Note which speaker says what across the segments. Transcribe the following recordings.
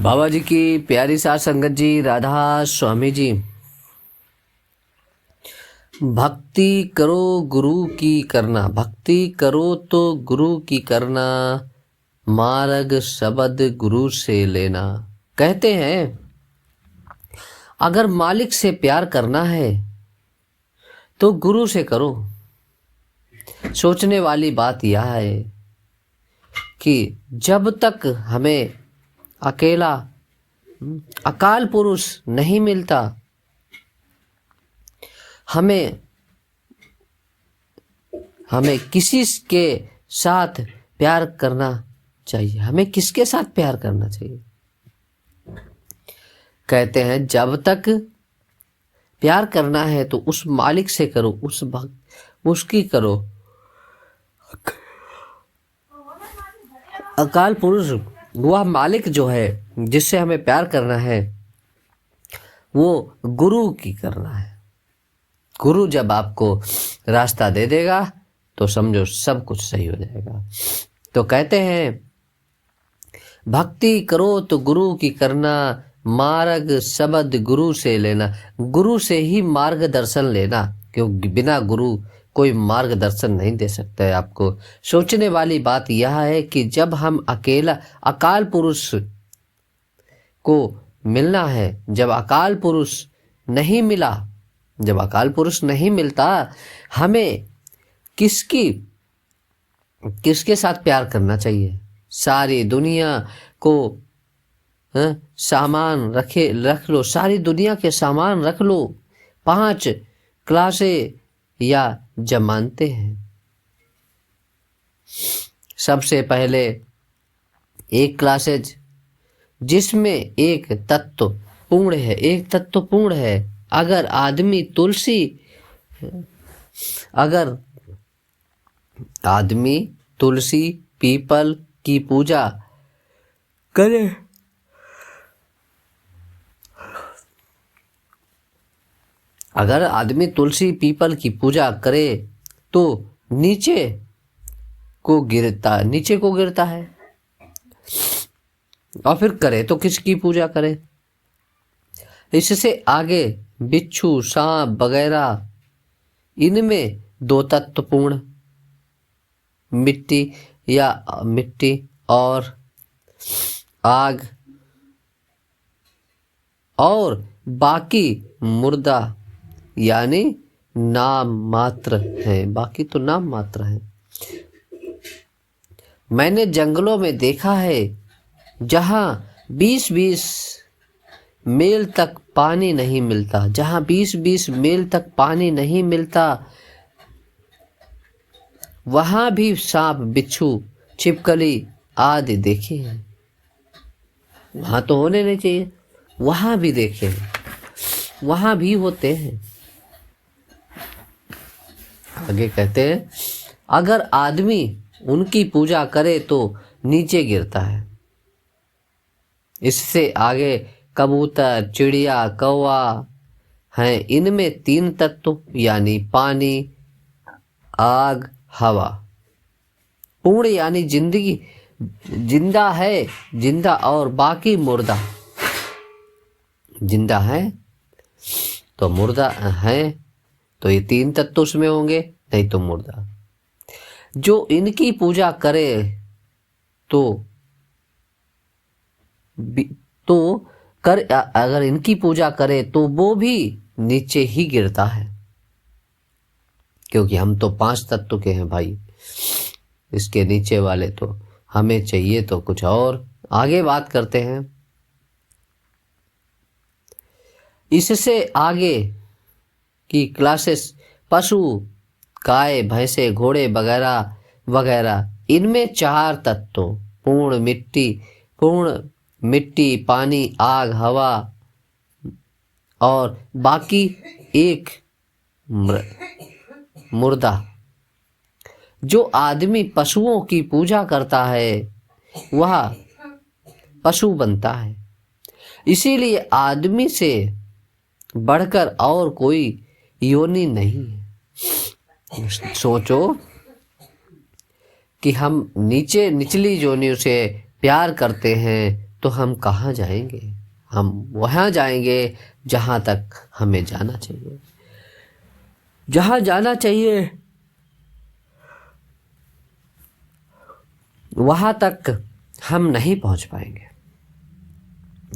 Speaker 1: बाबा जी की प्यारी साथ संगत जी, राधा स्वामी जी। भक्ति करो गुरु की करना, भक्ति करो तो गुरु की करना, मार्ग शब्द गुरु से लेना। कहते हैं अगर मालिक से प्यार करना है तो गुरु से करो। सोचने वाली बात यह है कि जब तक हमें अकेला अकाल पुरुष नहीं मिलता, हमें किसी के साथ प्यार करना चाहिए। हमें किसके साथ प्यार करना चाहिए? कहते हैं जब तक प्यार करना है तो उस मालिक से करो, उसकी करो। अकाल पुरुष वह मालिक जो है जिससे हमें प्यार करना है, वो गुरु की करना है। गुरु जब आपको रास्ता दे देगा तो समझो सब कुछ सही हो जाएगा। तो कहते हैं भक्ति करो तो गुरु की करना, मार्ग शब्द गुरु से लेना। गुरु से ही मार्गदर्शन लेना, क्योंकि बिना गुरु कोई मार्गदर्शन नहीं दे सकता है आपको। सोचने वाली बात यह है कि जब हम अकेला अकाल पुरुष को मिलना है, जब अकाल पुरुष नहीं मिला, जब अकाल पुरुष नहीं मिलता, हमें किसके साथ प्यार करना चाहिए? सारी दुनिया को सामान रख लो, सारी दुनिया के सामान रख लो, 5 क्लासें या जमानते हैं। सबसे पहले एक क्लासेज जिसमें एक तत्व पूर्ण है, एक तत्व पूर्ण है। अगर आदमी तुलसी पीपल की पूजा करे, अगर आदमी तुलसी पीपल की पूजा करे तो नीचे को गिरता है, और फिर करे तो किसकी पूजा करे? इससे आगे बिच्छू सांप वगैरह, इनमें 2 तत्व पूर्ण, मिट्टी और आग, और बाकी मुर्दा यानी नाम मात्र है। बाकी तो नाम मात्र है। मैंने जंगलों में देखा है जहां 20-20 मील तक पानी नहीं मिलता, जहां 20-20 मील तक पानी नहीं मिलता, वहां भी सांप बिच्छू छिपकली आदि देखे हैं। वहां तो होने नहीं चाहिए, वहां भी देखे हैं, वहां भी होते हैं। आगे कहते हैं अगर आदमी उनकी पूजा करे तो नीचे गिरता है। इससे आगे कबूतर चिड़िया कौवा हैं, इनमें 3 तत्व यानी पानी आग हवा पूर्ण यानी जिंदगी, जिंदा है, जिंदा और बाकी मुर्दा। जिंदा है तो मुर्दा है, तो ये 3 तत्व उसमें होंगे, नहीं तो मुर्दा। जो इनकी पूजा करे अगर इनकी पूजा करे तो वो भी नीचे ही गिरता है, क्योंकि हम तो 5 तत्व के हैं भाई। इसके नीचे वाले तो हमें चाहिए तो कुछ और। आगे बात करते हैं। इससे आगे की क्लासेस पाशु गाय भैंसे घोड़े वगैरह वगैरह, इनमें 4 तत्व पूर्ण मिट्टी पानी आग हवा और बाकी एक मुर्दा। जो आदमी पशुओं की पूजा करता है वह पशु बनता है। इसीलिए आदमी से बढ़कर और कोई योनि नहीं है। सोचो कि हम निचली योनियों से प्यार करते हैं तो हम कहाँ जाएंगे? हम वहाँ जाएंगे जहाँ तक हमें जाना चाहिए। जहाँ जाना चाहिए वहाँ तक हम नहीं पहुँच पाएंगे।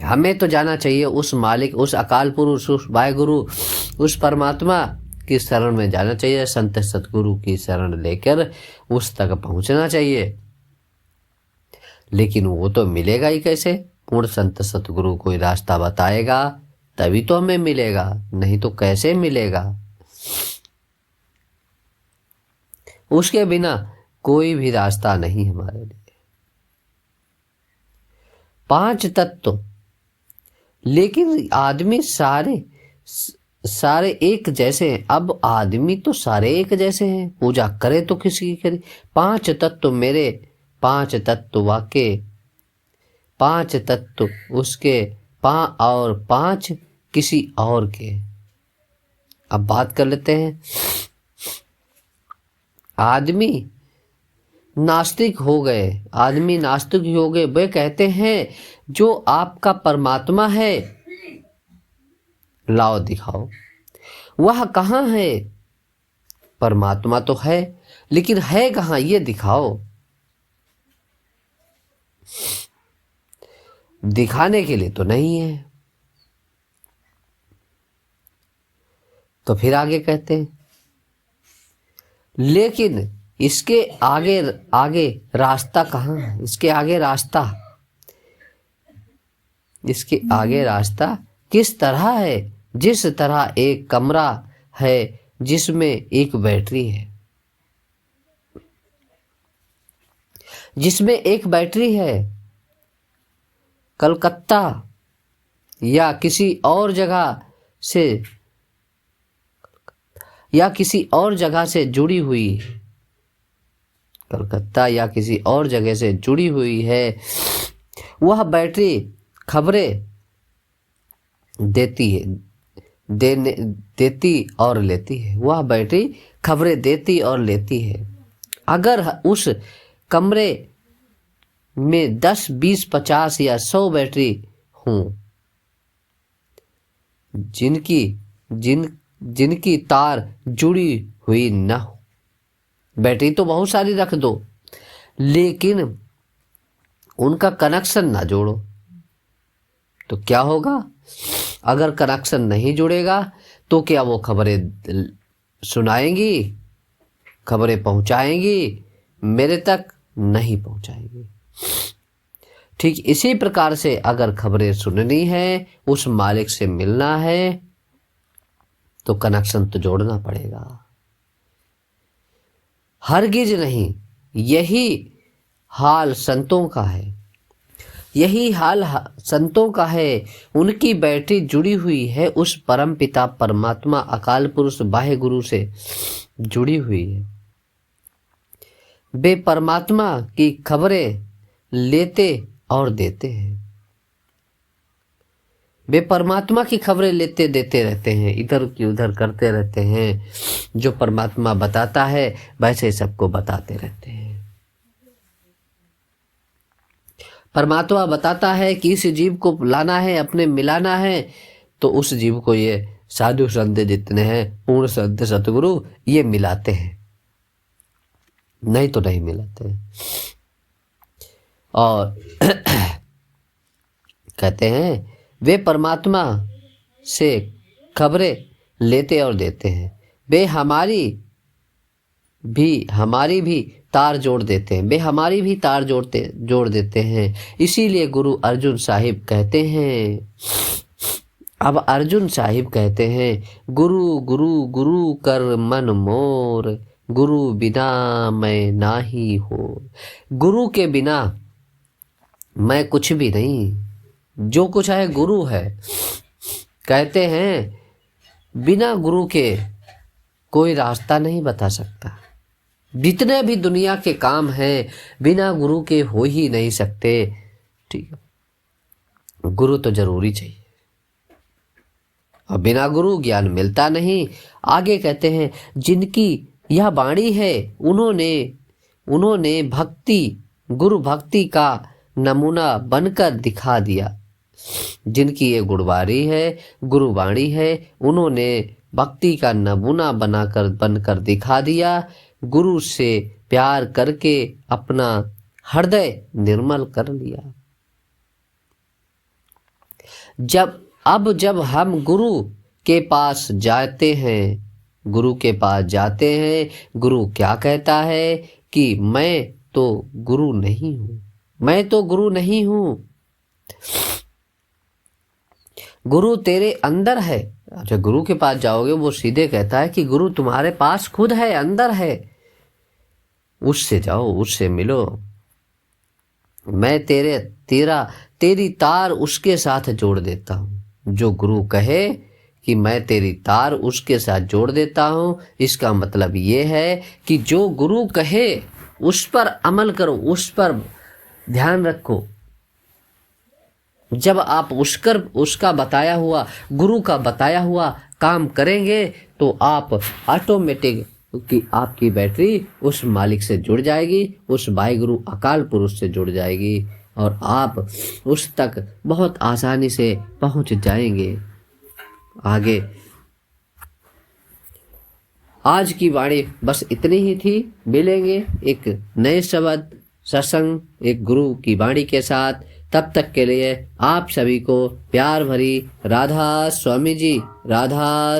Speaker 1: हमें तो जाना चाहिए उस मालिक, उस अकाल पुरुष, उस वाहेगुरु, उस परमात्मा की शरण में जाना चाहिए। संत सतगुरु की शरण लेकर उस तक पहुंचना चाहिए। लेकिन वो तो मिलेगा ही कैसे? पूर्ण संत सतगुरु कोई रास्ता बताएगा तभी तो हमें मिलेगा, नहीं तो कैसे मिलेगा? उसके बिना कोई भी रास्ता नहीं हमारे लिए। 5 तत्व, लेकिन आदमी सारे एक जैसे हैं। अब आदमी तो सारे एक जैसे हैं, पूजा करे तो किसी की करे। 5 तत्व मेरे, 5 तत्व वाके, 5 तत्व उसके, और 5 किसी और के। अब बात कर लेते हैं। आदमी नास्तिक हो गए, आदमी नास्तिक हो गए। वे कहते हैं जो आपका परमात्मा है लाओ दिखाओ। वह कहाँ है? परमात्मा तो है, लेकिन है कहाँ ये दिखाओ। दिखाने के लिए तो नहीं है। तो फिर आगे कहते हैं लेकिन इसके आगे आगे रास्ता कहाँ है? इसके आगे रास्ता किस तरह है? जिस तरह एक कमरा है जिसमें एक बैटरी है, कलकत्ता या किसी और जगह से जुड़ी हुई, कलकत्ता या किसी और जगह से जुड़ी हुई है। वह बैटरी खबरें देती और लेती है। वह बैटरी खबरें देती और लेती है। अगर उस कमरे में 10, 20, 50 या 100 बैटरी हों जिनकी तार जुड़ी हुई न हो, बैटरी तो बहुत सारी रख दो लेकिन उनका कनेक्शन ना जोड़ो, तो क्या होगा? अगर कनेक्शन नहीं जुड़ेगा तो क्या वो खबरें सुनाएंगी, खबरें पहुंचाएंगी? मेरे तक नहीं पहुंचाएंगी। ठीक इसी प्रकार से अगर खबरें सुननी है, उस मालिक से मिलना है, तो कनेक्शन तो जोड़ना पड़ेगा। हरगिज नहीं। यही हाल संतों का है, यही हाल संतों का है। उनकी बैटरी जुड़ी हुई है उस परम पिता परमात्मा अकाल पुरुष बाह्य गुरु से जुड़ी हुई है। वे परमात्मा की खबरें लेते और देते हैं। वे परमात्मा की खबरें लेते देते रहते हैं, इधर की उधर करते रहते हैं। जो परमात्मा बताता है वैसे सबको बताते रहते हैं। परमात्मा बताता है कि इस जीव को लाना है, अपने मिलाना है, तो उस जीव को ये साधु संत जितने हैं, पूर्ण संत सतगुरु, ये मिलाते हैं, नहीं तो नहीं मिलाते हैं। और कहते हैं वे परमात्मा से खबरें लेते और देते हैं। वे हमारी भी तार जोड़ देते हैं, वे हमारी भी तार जोड़ देते हैं। इसीलिए गुरु अर्जुन साहिब कहते हैं, अब अर्जुन साहिब कहते हैं, गुरु गुरु गुरु कर मन मोर, गुरु बिना मैं नाही हो। गुरु के बिना मैं कुछ भी नहीं, जो कुछ है गुरु है। कहते हैं बिना गुरु के कोई रास्ता नहीं बता सकता। जितने भी दुनिया के काम हैं बिना गुरु के हो ही नहीं सकते। ठीक है, गुरु तो जरूरी चाहिए, और बिना गुरु ज्ञान मिलता नहीं। आगे कहते हैं जिनकी यह वाणी है उन्होंने भक्ति, गुरु भक्ति का नमूना बनकर दिखा दिया। जिनकी ये गुरुवाणी है, उन्होंने भक्ति का नमूना बनकर दिखा दिया। गुरु से प्यार करके अपना हृदय निर्मल कर लिया। जब हम गुरु के पास जाते हैं, गुरु क्या कहता है कि मैं तो गुरु नहीं हूँ, गुरु तेरे अंदर है। अच्छा, गुरु के पास जाओगे, वो सीधे कहता है कि गुरु तुम्हारे पास खुद है, अंदर है, उससे जाओ, उससे मिलो। मैं तेरी तार उसके साथ जोड़ देता हूँ। जो गुरु कहे कि मैं तेरी तार उसके साथ जोड़ देता हूँ, इसका मतलब ये है कि जो गुरु कहे उस पर अमल करो, उस पर ध्यान रखो। जब आप उसका बताया हुआ, गुरु का बताया हुआ काम करेंगे तो आप ऑटोमेटिक कि आपकी बैटरी उस मालिक से जुड़ जाएगी, उस वाहिगुरु अकाल पुरुष से जुड़ जाएगी और आप उस तक बहुत आसानी से पहुंच जाएंगे। आगे आज की वाणी बस इतनी ही थी। मिलेंगे एक नए शब्द सत्संग, एक गुरु की वाणी के साथ। तब तक के लिए आप सभी को प्यार भरी राधा स्वामी जी, राधा।